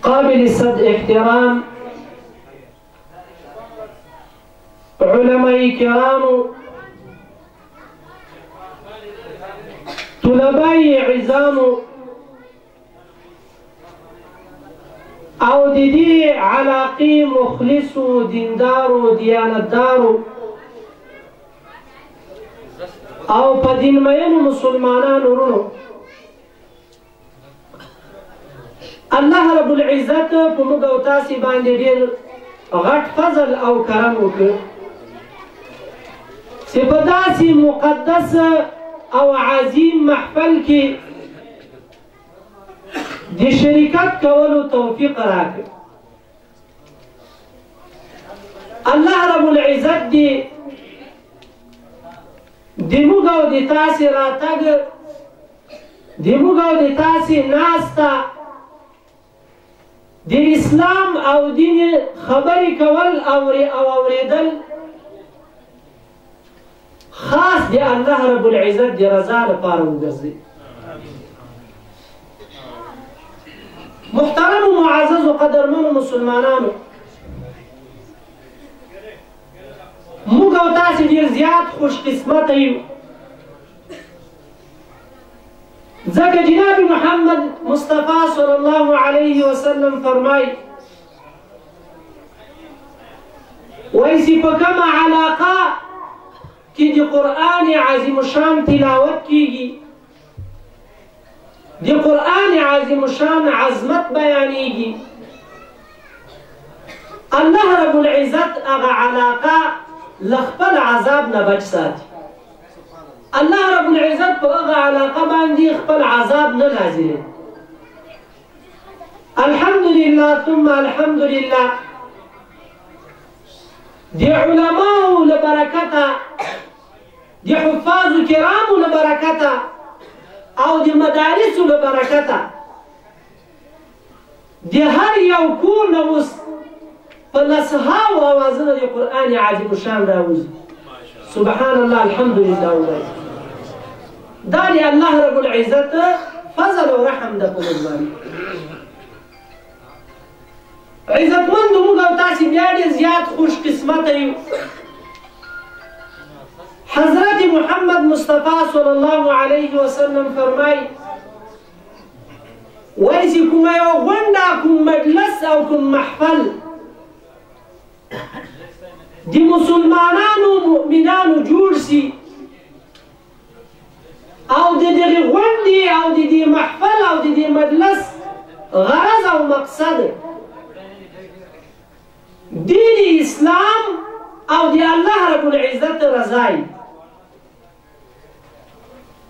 قابل صد احترام علماء کرامو، طلباء عظامو او د دې علاقې مخلصو دیندارو دیانتدارو او په دین مینو مسلمانانو ورونو، الله رب العزت په موږ او تاسې باندې ډېر غټ فضل او کرم وکړ چې په داسې مقدس او عظیم محفل کې د شرکت کولو توفیق راکړ. الله رب العزت دې د موږ او د تاسې راتګ، د موږ او د تاسې ناسته د اسلام او دین خبرې کول او اورېدل خاص د الله رب العزت د رضا لپاره وګرځي. محترم و معزز و قدرمن مسلمانانو، موږ او تاسې ډېر زیات خوش قسمته یو، ځکه جناب محمد مصطفی صلی الله علیه وسلم فرمایي وایي چې په کومه علاقه کې د قرآن عظیم الشان تلاوت کیږي، د قرآن عظیم الشان عظمت بیانیږي، الله رب العزت هغه علاقه له خپل عذاب نه بچ ساتي. الله رب العزت په هغه علاقه باندې خپل عذاب نه نازلوي. الحمدلله ثم الحمدلله د علماو له برکته، د حفاظو کرامو له برکته او د مدارسو له برکته د هر یو کور نه اوس په لسهاو اوازونه د قرآن عظیم الشان راوځي. سبحان الله الحمدلله ووایي. دا د الله رب العزت فضل او رحم ده په موږ باندې. عزتمندو موږ او تاسې بیا ډېر زیات خوش قسمته یو. حضرت محمد مصطفی صلی الله علیه وسلم فرمایي وایي چې کومه یو غونډه، کوم مجلس او کوم محفل د مسلمانانو مؤمنانو جوړ شي او د دغې غونډې او د دې محفل او د دې مجلس غرض او مقصد دین اسلام او د الله رب العزت رضای.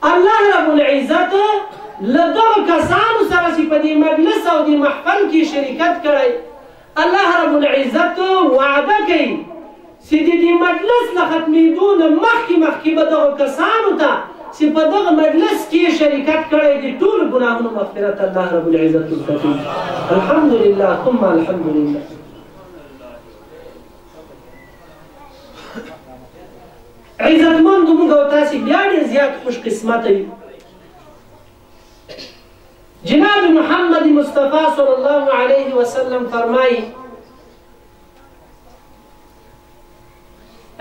الله رب العزت له دغو کسانو سره چې په دې مجلس او دې محفل کې شرکت کړی، الله رب العزت وعده کوي چې د دې مجلس له ختمېدو نه مخکې به دغو کسانو ته چې په دغه مجلس کې شرکت کړی د ټولو ګناهونو مغفرت الله رب العزت ورکوي. الحمدلله ثم الحمدلله. عزتمندو موږ او تاسې بیا ډېر زیات خوش قسمته یو. جناب محمد مصطفی صلی الله علیه وسلم فرمایي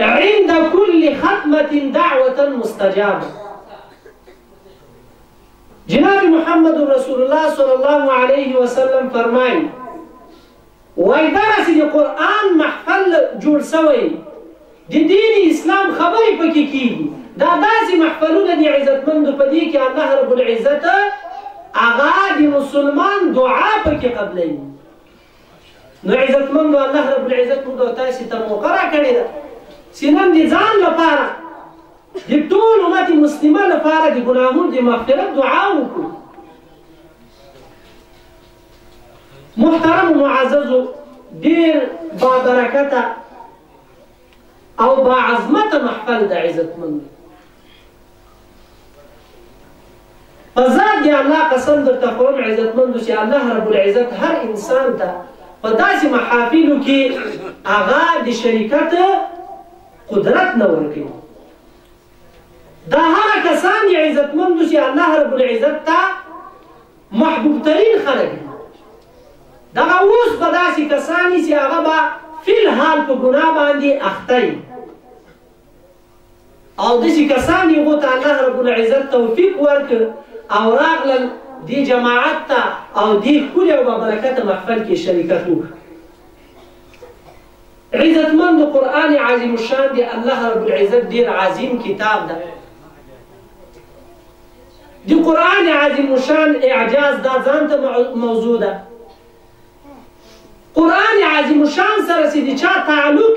عند كل ختمة دعوة مستجابة. جناب محمد رسول الله صلی الله علیه وسلم فرمایي وایي دغسې د قرآن محفل جوړ سوی، د دین اسلام خبرې پکې کېږي، دا داسې محفلونه دي عزتمندو په دې کې الله رب العزت هغه د مسلمان دعا پکې قبلوي. نو عزتمندو الله رب العزت موږ او تاسې ته موقع راکړې ده چې نن د ځان لپاره د ټول امت مسلمه لپاره د ګناهونو د مغفرت دعا وکړو. محترم و معززو، ډېر بابرکته او با عظمت محفل د عزتمندو. په ذات د الله قسم درته کوم عزتمندو چې الله رب العزت هر انسان ته په داسې محافلو کې هغه د شرکت قدرت نه ورکوي. دا هغه کسان دي عزتمندو چې الله رب العزت ته محبوب ترین خلک دي. دغه اوس به داسې کسان دي چې هغه به فی الحال په ګناه باندې اخته وي او داسې کسان دي هغو ته الله رب العزت توفیق ورکړ او راغلل دې جماعت ته او دې ښکلي او بابرکته محفل کې شریکت وکړه. عزتمند قرآن عظیم الشان دی. الله رب العزت ډېر عظیم کتاب ده. د قرآن عظیم الشان اعجاز دا ځان ته موضوع ده. قرآن عظیم الشان سره چې د چا تعلق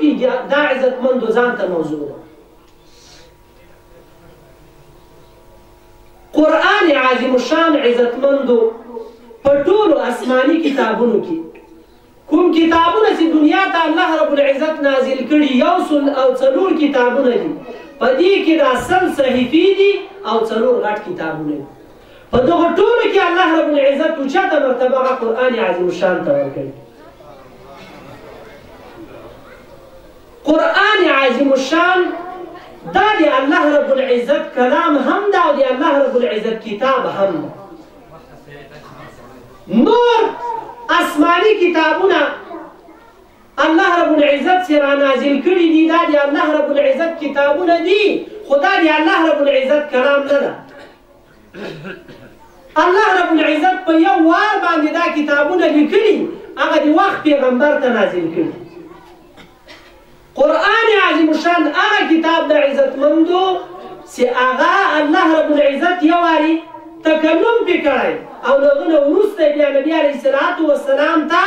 دا عزتمندو ځان ته موضوع ده. قرآن عظیم الشان عزتمندو په ټولو آسماني کتابونو کې کوم کتابونه چې دنیا ته الله رب العزت نازل کړي 104 کتابونه دي. په دې کې دا 100 صحیفې دي او 4 غټ کتابونه دي. په دغه ټولو کې الله رب العزت اوچته مرتبه قرآن عظیم الشان ته ورکړي. قرآن عظیم الشان دا دی الله رب العزت کلام هم دا او دی الله رب العزت کتاب هم دا. نور آسمانی کتابونه الله رب العزت سره نازل کړي دي دا دی الله رب العزت کتابونه دي خدا دی الله رب العزت کلام نه ده. الله رب العزت په یو وار باندې دا کتابونه لیکلي هغه د وخت پیغمبر ته نازل کړي. قرآن عظیم الشان هغه کتاب د عزتمندو چې هغه الله رب العزت یو واري تکلم پې کړی او له هغه نه وروسته بیا نبي علیه الصلاة والسلام ته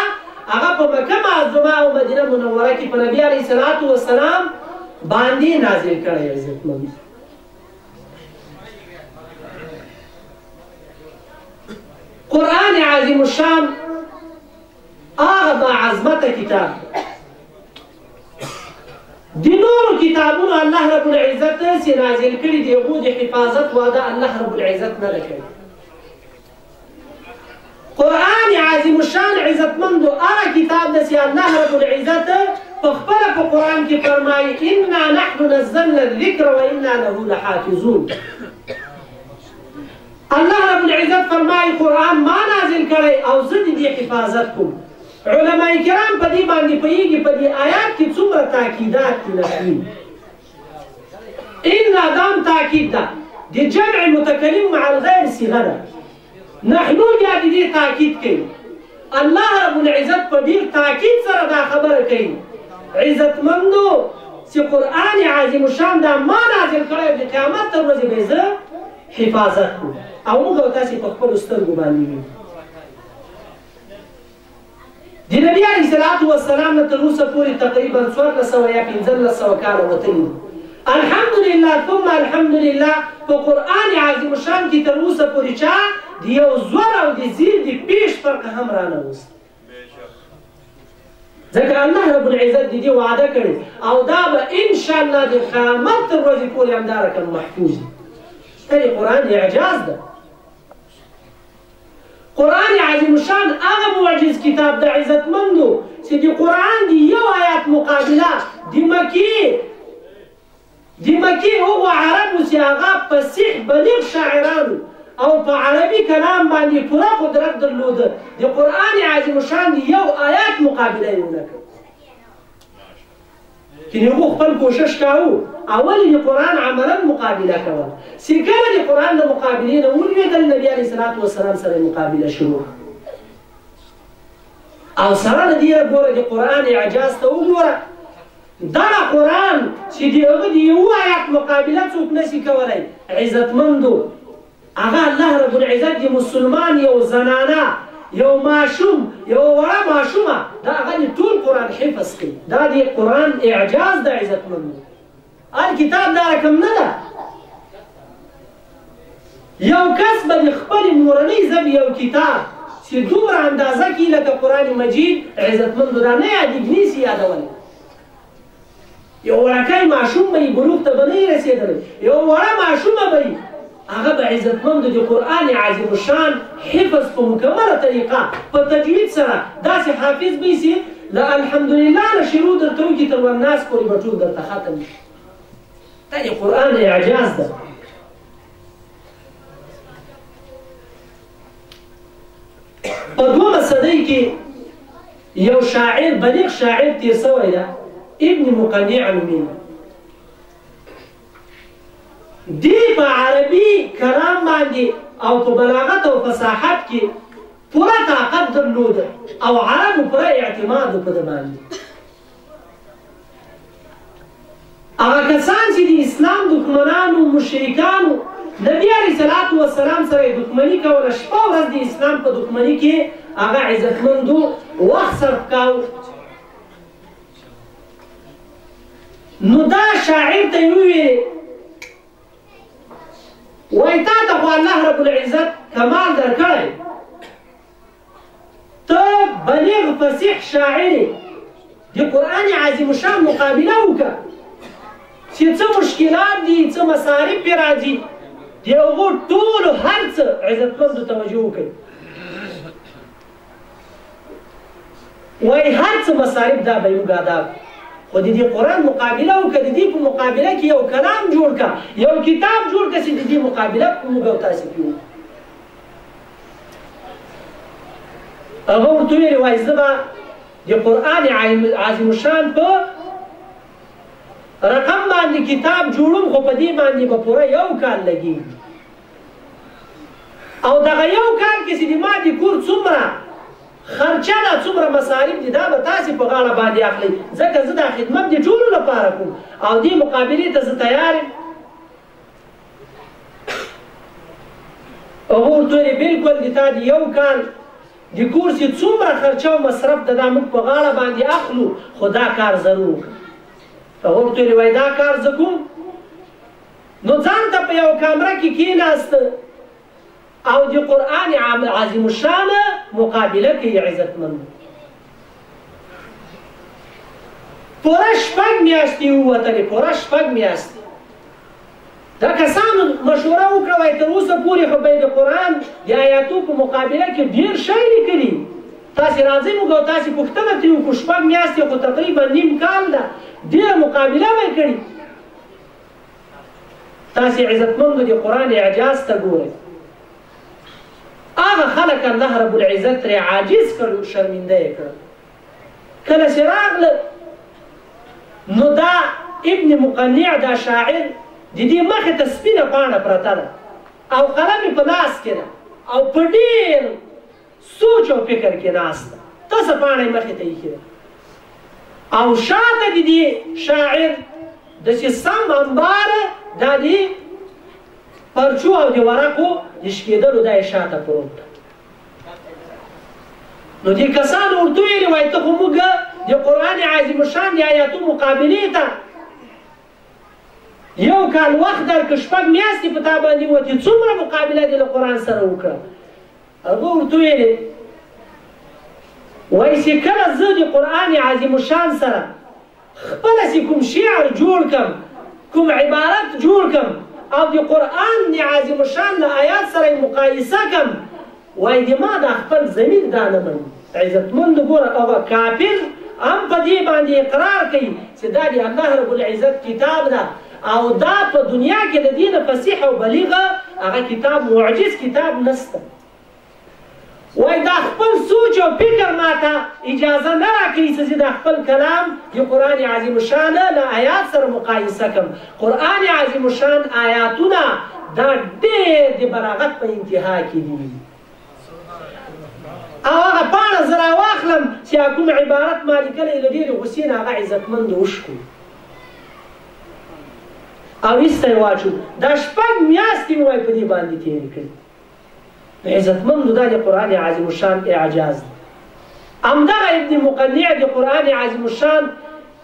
هغه په مکه معظمه او مدینه منوره کې په نبي علیه الصلاة والسلام باندې نازل کړی عزتمند. قرآن عظیم الشان هغه با عظمته کتاب د نورو کتابونو الله رب العزت چې نازل کړي دي هغو د حفاظت وعده الله رب العزت نه ده کړې. قرآن عظیم الشان عزتمندو هغه کتاب ده چې الله رب العزت په خپله په قرآن کې فرمایي انا نحن نزلنا الذکر وانا له لحافظون. الله رب العزت فرمایي قرآن ما نازل کړی او زه د دې حفاظت کوم. علماء کرام په دې باندې پوهېږي په دې آیات کې څومره تاکیدات دي نحوي. ان دام تاکید ده د جمع متکلم مع الغیر صیغه ده. نحنو بیا د دې تاکید کوي. الله رب العزت په ډېر تاکید سره دا خبره کوي عزتمندو چې قرآن عظیم الشان دا ما نازل کړی د قیامت تر ورځې به زه حفاظت کوم او موږ او تاسې په خپلو سترګو باندې وینو. د نبي علیه الصلاة والسلام نه تر اوسه پورې تقریبا 1400 یا 1500 کاله وتلي. الحمدلله ثم الحمدلله په قرآن عظیم الشان کې تر اوسه پورې چا د یو زور او د زیر د پیش فرق هم رانهوست. ځکه الله رب العزت د دې وعده کړې او دا به انشاءالله د قیامت تر ورځې پورې همدا رقم محفوظ دی. دا د قرآن اعجاز ده. قرآن عظیم الشان هغه معجز کتاب د عزتمندو چې د قرآن د یو آیات مقابله د مکې هغو عربو چې هغه فصیح بلیغ شاعرانو او په عربي کلام باندې پوره قدرت درلوده د قرآن عظیم الشان د یو آیات مقابله یې ونه کړه. چې هغو خپل کوشش کاوه اول د قرآن عملا مقابله کوله چې کله د قرآن د مقابلې نه ولوېدل نبي علیه الصلاة والسلام سره مقابله شروع او سره د دې ګوره د قرآن اعجاز ته وګوره. دغه قرآن چې د هغه د یو آیات مقابله څوک نشي کولی عزتمندو هغه الله رب العزت د مسلمان یو زنانه یو ماشوم یو وړه ماشومه دا هغه د ټول قرآن حفظ کوي. دا د قرآن اعجاز د عزتمندو. کتاب دا رقم نه ده. یو کس به د خپلې مورنۍ ژبې یو کتاب چې دومره اندازه کې لکه قرآن مجید عزتمندو دا نه یادېږي نشي یادولی. یو وړکی ماشوم به یې بلوغ ته به نه یې رسېدلی یو وړه ماشومه به یې هغه به عزتمندو د قرآن عظیم الشان حفظ په مکمله طریقه په تجوید سره داسې حافظ به یې چې له الحمدلله نه شروع درته وکړي تر والناس پورې به ټول درته ختم شي. دا د قرآن اعجاز ده. په 2مه صدۍ کې یو شاعر بلیغ شاعر تیر سوی ده ابن مقنع نومېږي دی په عربي کلام باندې او په بلاغت او فصاحت کې پوره طاقت درلوده او عربو پوره اعتماد په ده باندې هغه کسان چې د اسلام دښمنانو مشرکانو نبي علیه صلات وسلام سره یې دښمني کوله شپه ورځ د اسلام په دښمني کې هغه عزتمندو وخت صرف کاوه نو دا شاعر ته یې وویلې وایي تا ته خو الله رب العزت کمال درکړی ته بلیغ فصیح شاعر د قرآن عظیم شان مقابله وکړه چې څه مشکلات دي څه مصارف پرې راځي د هغو ټولو هر څه عزتمندو توجه وکړي وایي هر څه مصارف دا به یې وګاده خو د دې قرآن مقابله وکړه د دې په مقابله کې یو کلام جوړ کړه یو کتاب جوړ کړه چې د دې مقابله موږ او تاسې کې وکړو هغه ورته ویلې وایي زه به د قرآن عظیم الشان په رقم باندې کتاب جوړوم خو په دې باندې به پوره یو کال لګېږي او دغه یو کال کې چې د ما د کور څومره خرچه ده څومره مصارف دي دا به تاسې په غاړه باندې اخلئ ځکه زه دا خدمت د ټولو لپاره کوم او دې مقابلې ته زه تیار یم هغه ورته ویلې بلکل د تا د یو کال د کور چې څومره خرچه او مصرف ده دا موږ په غاړه باندې اخلو خو دا کار ضرور وکړه هغه ورته ویلې وایي دا کار زه کوم نو ځان ته په یو کامره کې کېناسته او د قرآن عظیم الشانه مقابله کوي عزتمند پوره شپږ میاشتې ووتلې پوره شپږ میاشتې دا کسانو مشوره وکړه وایي تر اوسه پورې خو به یې د قرآن د آیاتو په مقابله کې ډېر شی لیکلي تاسې راځئ موږ او تاسې پوښتنه ترې وکړو شپږ میاشتې خو تقریبا نیم کال ده ډېره مقابله به یې کړې تاسې عزتمندو د قرآن اعجاز ته ګورئ هغه خلک الله رب العزت ترې عاجز کړ شرمنده یې کړ کله چې راغله نو دا ابن مقنع دا شاعر د دې مخې ته سپینه پاڼه پرته ده او قلم یې په لاس کې ده او په ډېر سوچ او فکر کې ناست ده تاسو پاڼه یې مخې ته ایښې ده او شاته د دې شاعر داسې سم انباره دا د پرچو او د ورقو د شکېدلو دا یې شاته پروت ده نو دې کسانو ورته ویلې وایي ته خو موږ د قرآن عظیم الشان د آیاتو مقابلې ته یو کال وخت درکړه شپږ میاشتې په تا باندې وتې څومره مقابله دې له قرآن سره وکړه هغه ورته ویلې وایي چې کله زه د قرآن عظیم الشان سره خپله چې کوم شعر جوړ کړم کوم عبارت جوړ کړم او د قرآن د عظیم الشان له آیات سره یې مقایسه کړم وایي د ما دا خپل ضمیر دا نه مني عزتمندو ګوره هغه کافر هم په دې باندې اقرار کوي چې دا د الله رب العزت کتاب ده او دا په دنیا کې د دې نه فصیح او بلیغه هغه کتاب معجز کتاب نسته وایي دا خپل سوچ او فکر ماته اجازه نه راکوي چې زه دا خپل کلام د قرآن عظیم الشانه له آیات سره مقایسه کړم قرآن عظیم الشان آیاتونه دا ډېر د بلاغت په انتها کې دي او هغه پاڼه زه راواخلم چې کوم عبارت ما لیکلی له ډېرې غوسې نه هغه عزتمند وشکو او ایسته یې واچو دا شپږ میاشتې مې وایي په دې باندې تېرې کړي عزتمندو دا د قرآن عظیم الشان اعجاز دی همدغه ابن مقنع د قرآن عظیم الشان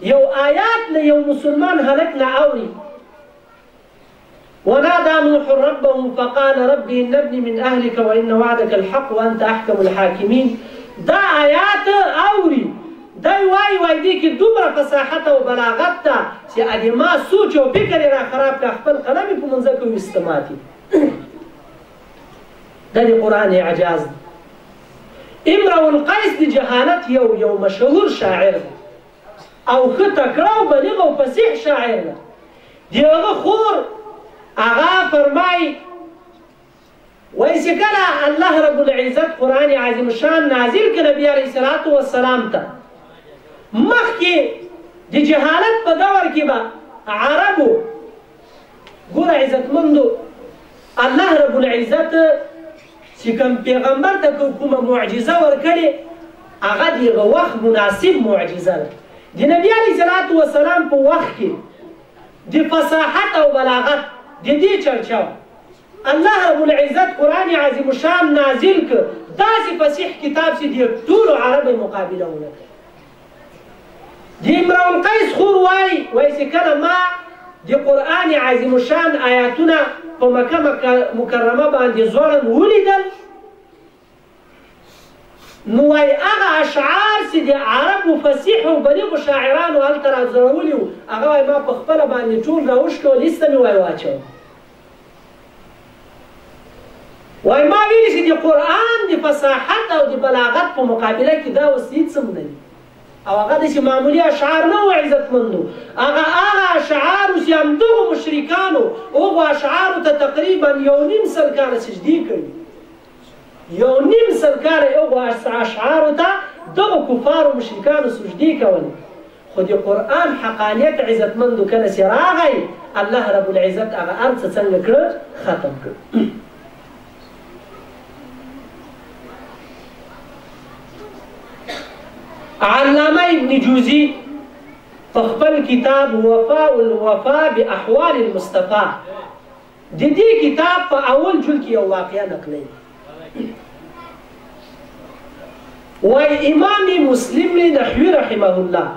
یو آیات له یو مسلمان هلک نه اوري ونادى نوح ربه فقال ربي إن ابني من أهلك وإن وعدك الحق وأنت أحكم الحاكمين دا آيات أوري دا وای دی کې دومره فصاحت او بلاغت ته چې ادې ما سوچ او فکر یې را خراب کړه خپل قلم یې په منځه کې وایسته ماتې دا د قرآن اعجاز دی امرؤ القیس د جهالت یو مشهور شاعر دی او ښه تکړه او بلیغ او فصیح شاعر دی د هغه خور هغه فرمایي وایي چې کله الله رب العزت قرآن عظیم الشان نازل کړ نبي علیه الصلاة والسلام ته، مخکې د جهالت په دور کې به عربو ګوره عزتمندو الله رب العزت چې کوم پیغمبر ته کومه معجزه ورکړې هغه د هغه وخت مناسب معجزه ده. د نبي علیه الصلاة والسلام په وخت کې د فصاحت او بلاغت د دې چرچا الله رب العزت قرآن عظیم الشان نازل کړ، داسې فصیح کتاب چې د ټولو عربو مقابله ونه کړه. د امرؤ القیس خور وایي چې کله ما د قرآن عظیم الشان آیاتونه په مکه مکرمه باندې ځوړند ولیدل، نو وایي هغه اشعار چې د عربو فصیح او بلیغو شاعرانو هلته راځړولي وو، هغه وایي ما په خپله باندې ټول راوشکول، ایسته مې وایي واچول. وایي ما ویلي چې د قرآن د فصاحت او د بلاغت په مقابله کې دا اوس هېڅ هم نه دي، او هغه داسې معمولي اشعار نه وو عزتمندو، هغه اشعارو چې همدغو مشرکانو هغو اشعارو ته تقریبا 1.5 کاله سجدې کړي، 1.5 کاله هغو اشعارو ته دغو کفارو مشرکانو سجدې کولې. خو د قرآن حقانیت عزتمندو کله چې راغی الله رب العزت هغه هر څه څنګه کړه ختم کړ. علامه ابن جوزی په خپل کتاب وفاء الوفاء باحوال المصطفى د دې کتاب په اول جلد کې یو واقعه نقلوي. وایي امام مسلم نحوي رحمه الله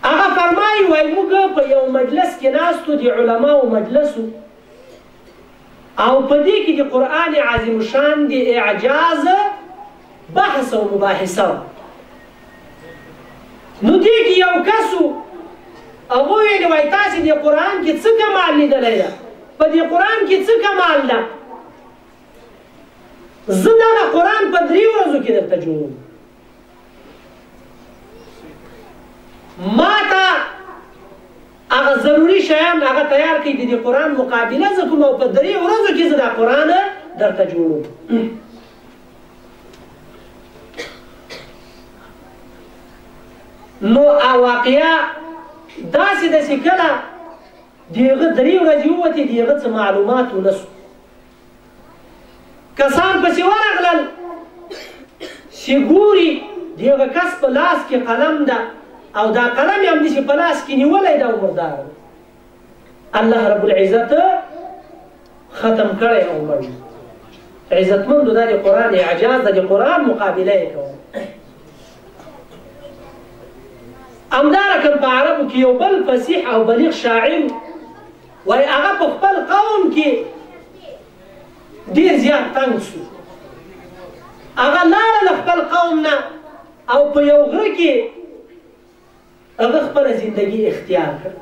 هغه فرمایي وایي موږ په یو مجلس کې ناستو، د علماو مجلسو، او په دې کې د قرآن عظیم الشان د اعجاز بحث او مباحثه. نو دې کې یو کسو هغه ویلي وایي تاسې د قرآن کې څه کمال لیدلی ده، په دې قرآن کې څه کمال ده، زه دغه قرآن په 3 ورځو کې درته جوړوم. ما ته هغه ضروري شیان هغه تیار کړي د دې قرآن مقابله زه کوم، او په 3 ورځو کې زه دا قرآن درته جوړوم. نو واقعیا داسې ده چې کله د هغه 3 ورځې ووتې د هغه څه معلومات ونه سو. کسان پسې ورغلل چې ګوري د هغه کس په لاس کې قلم ده، او دا قلم یې همداسې په لاس کې نیولی ده او مردار ده. الله رب العزت ختم کړی او مړ. عزتمندو دا د قرآن اعجاز ده، د قرآن مقابله یې کوم. همدارکه په عربو کې یو بل فصیح او بلیغ شاعر وایي هغه په خپل قوم کې ډېر زیات تنګ سو، هغه لاړه له خپل قوم نه او په یو غره کې هغه خپله زندګي اختیار کړ.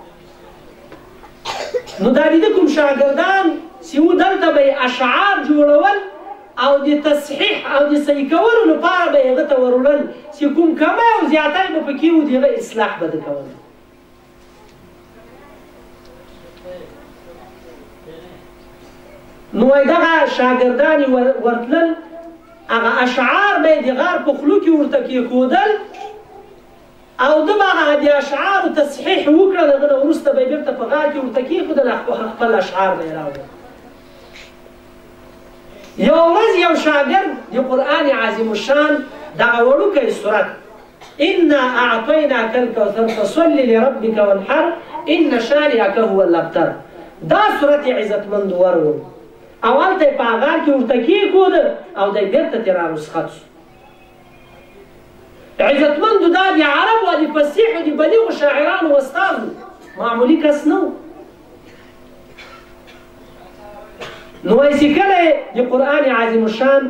نو دا د کوم شاګردان چې وو دلته به یې اشعار جوړول او د تصحیح او د صحیح کولو لپاره به یې هغه ته وروړل چې کوم کمی او زیاتی به پکې وو د هغه اصلاح به ده کولی. نو وایي دغه شاګردان یې ورتلل، هغه اشعار به یې د غار په خولو کې ورته کېښودل، او ده به هغه د اشعارو تصحیح وکړل، هغه نه وروسته به یې بېرته په غار کې ورته کېښودل، خپل اشعار به یې راوړل. یو ورځ یو شاګرد د قرآن عظیم الشان دغه وړوکی صورت انا اعطیناک الکوثر فصل لربک وانحر ان شانئک هو الابتر، دا صورت عزتمند ورور او هلته یې په غار کې ورته کېښوده او دی بېرته ترې رارسخت سو. عزتمندو دا د عربو او د فصیحو د بلیغو شاعرانو استاد معمولي کس نه و. نو وایي چې کله د قرآن عظیم الشان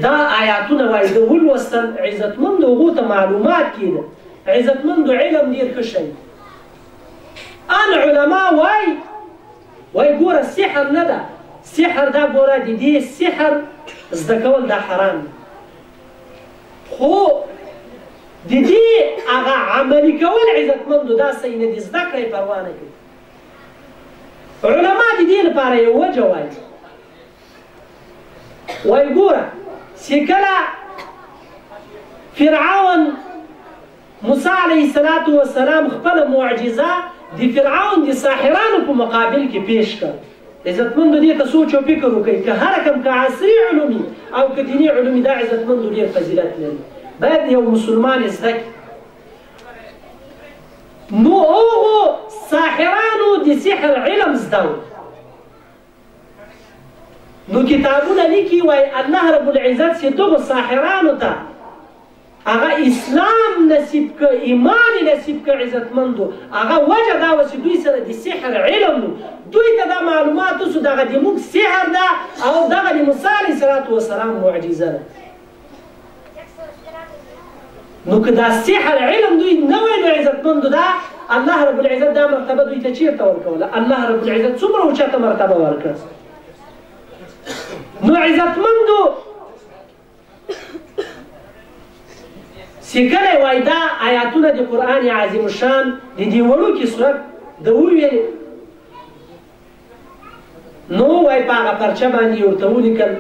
دا آیاتونه وایي د ولوستل، عزتمندو هغو ته معلومات کېده. عزتمندو علم ډېر ښه شی. ان علما وایي ګوره سحر نه ده، سحر دا ګوره د دې سحر زده کول دا حرام ده، خو د دې هغه عملي کول عزتمندو دا صحیح نه دي، زده کړه یې پروا نه کوي. علما د دې لپاره یو وجه وایي وایي ګوره چې کله فرعون موسی علیه السلام خپله معجزه د فرعون د ساحرانو په مقابل کې پیش کړ. عزتمندو دې ته سوچ او فکر وکړئ که هر کوم که عصري علومي او که دیني علومي دا عزتمندو ډېر فضیلت لري، باید یو مسلمان یې زده کړي. نو هغو ساحرانو د سحر علم زده و، نو کتابونه لیکي وایي الله رب العزت چې دغو ساحرانو ته هغه اسلام نصیب که، ایمان نصیب که عزتمندو، هغه وجه دا وه چې دوی سره د سحر علم نو، دوی ته دا معلومات وسو دغه د موږ سحر ده او دغه د موسی علیه السلام معجزه ده. نو که دا سحر علم دوی نه وای نو عزتمندو دا الله رب العزت دا مرتبه دوی ته چیرته ورکوله؟ الله رب العزت څومره اوچته مرتبه ورکړه. نو عزتمندو چې کله وایي دا آیاتونه د قرآن عظیم الشان د دې وړوکي صورت د وویلې، نو وایي په هغه پرچه باندې ورته ولیکل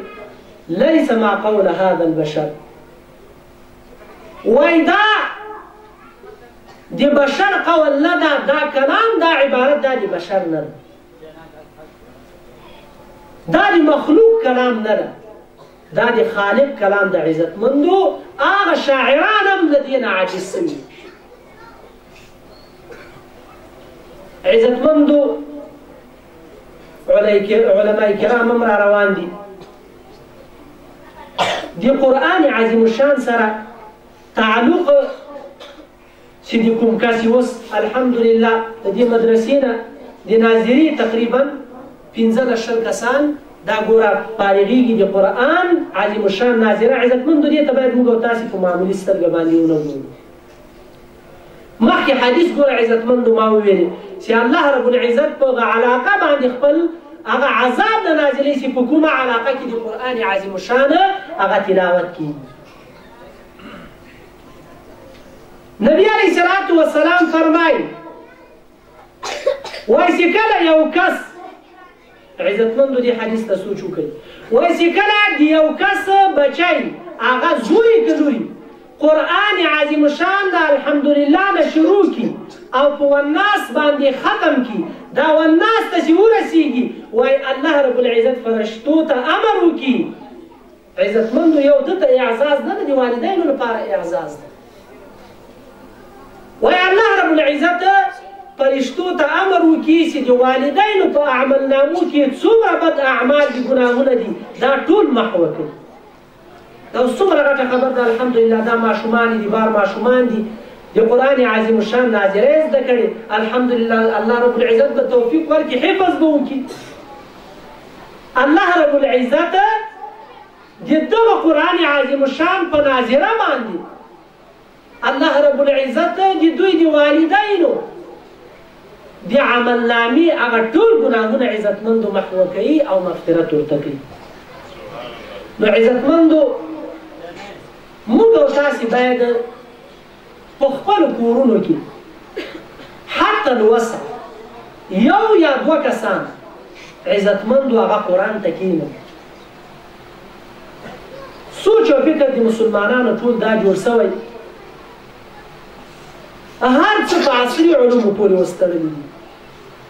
لیس ما قول هذا البشر، وایي دا د بشر قول نه ده، دا کلام دا عبارت دا د بشر نه ده، دا د مخلوق کلام نه ده، دا د خالق کلام د عزتمندو. هغه شاعران هم له دې نه عاجز سوي. عزتمندو علماء کرام هم را روان دي د قرآن عظیم الشان سره تعلق چې د کوم کس اوس الحمدلله د دې مدرسې نه د ناظري تقریبا 15 کسان دا ګوره فارغېږي د قرآن عظیم الشان ناظره. عزتمندو دې ته باید موږ او تاسې په معمولي سترګه باندې ونه ګورو. مخکې حدیث ګوره عزتمندو ما وویلې چې الله رب العزت په هغه علاقه باندې خپل هغه عذاب نه نازلوي چې په کومه علاقه کې د قرآن عظیم الشان هغه تلاوت کېږي. نبی علیه السلام فرمایي وایي چې کله یو کس، عزتمندو دې حدیث ته سوچ وکړئ، وایي چې کله د یو کس بچی هغه زوی که لوري قرآن عظیم الشان د الحمدلله نه شروع کړي او په والناس باندې ختم کړي، دا والناس ته چې ورسېږي وایي الله رب العزت فرشتو ته امر وکړي. عزتمندو یو ده ته اعزاز نه ده، د والدینو لپاره اعزاز ده. وایي الله رب العزت فرشتو ته امر وکړي چې د والدینو په عملنامو کې څومره بد اعمال دي، ګناهونه دي، دا ټول محو کړي. دا اوس څومره غټه خبر ده. الحمدلله دا ماشومان دي، بار ماشومان دي، د قرآن عظیم الشان ناظره یې زده کړې. الحمدلله الله رب العزت به توفیق ورکړي، حفظ به وکړي. الله رب العزت د دغه قرآن عظیم الشان په ناظره باندې الله رب العزت د دوی د والدینو د عملنامې هغه ټول ګناهونه عزتمندو محو کوي او مغفرت ورته کوي. نو عزتمندو موږ او تاسې باید په خپلو کورونو کې حتی الوسع یو یا دوه کسان عزتمندو هغه قرآن ته کښېنوي. سوچ او فکر د مسلمانانو ټول دا جوړ سوی، هر څه په عصري علومو پورې وستړلي دي.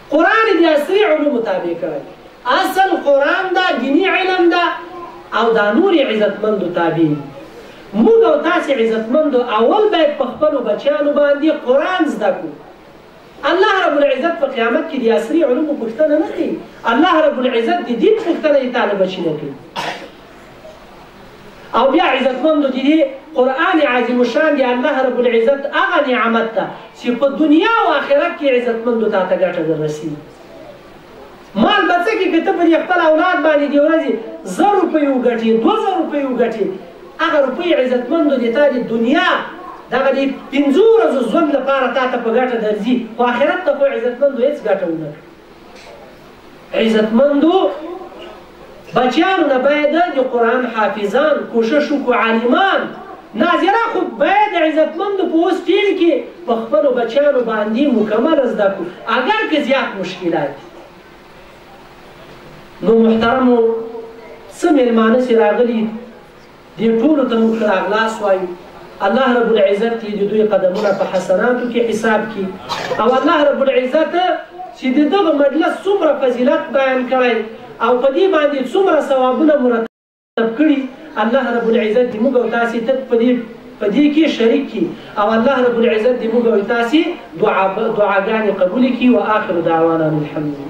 قرآن د عصري علومو تابع کړی، اصل قرآن دا دیني علم ده او دا نور عزتمندو تابع دي. موږ او تاسې عزتمندو اول باید په خپلو بچیانو باندې قرآن زده کړو. الله رب العزت په قیامت کې د عصري علومو پوښتنه نه کوي، الله رب العزت د دین پوښتنه یې تا نه بچي نه کوي. او بیا عزتمندو د دې قرآن عظیم الشان دی الله رب العزت هغه نعمت ده چې په دنیا او آخرت کې عزتمندو تا ته ګټه در رسېږي. مال به څه کې که ته پر خپل اولاد باندې د ورځې 1000 روپۍ وګټې، 2000 روپۍ وګټې، هغه روپۍ عزتمندو د تا د دنیا دغه د 5 ورځو ژوند لپاره تا ته په ګټه درځي، خو آخرت ته خو عزتمندو هېڅ ګټه ونه کړي. عزتمندو بچیانو نه باید د قرآن حافظان کوشش وکړو، عالمان ناظره خو باید عزتمندو په اوس ټیم کې په خپلو بچیانو باندې مکمل زده کړو، اگر که زیات مشکلات نو محترمو څه مېلمانه چې راغلي دې ټولو ته موږ ښه راغلاست وایو. الله رب العزت دې د دوی قدمونه په حسناتو کې حساب کړي او الله رب العزت چې د دغه مجلس څومره فضیلت بیان کړی او په دې باندې څومره ثوابونه مرتب کړي، الله رب العزت دې موږ او تاسې تک په دې کې شریک کړي او الله رب العزت دې موږ او تاسې دعاګانې قبول کړي. وآخر دعوانا الحمد لله.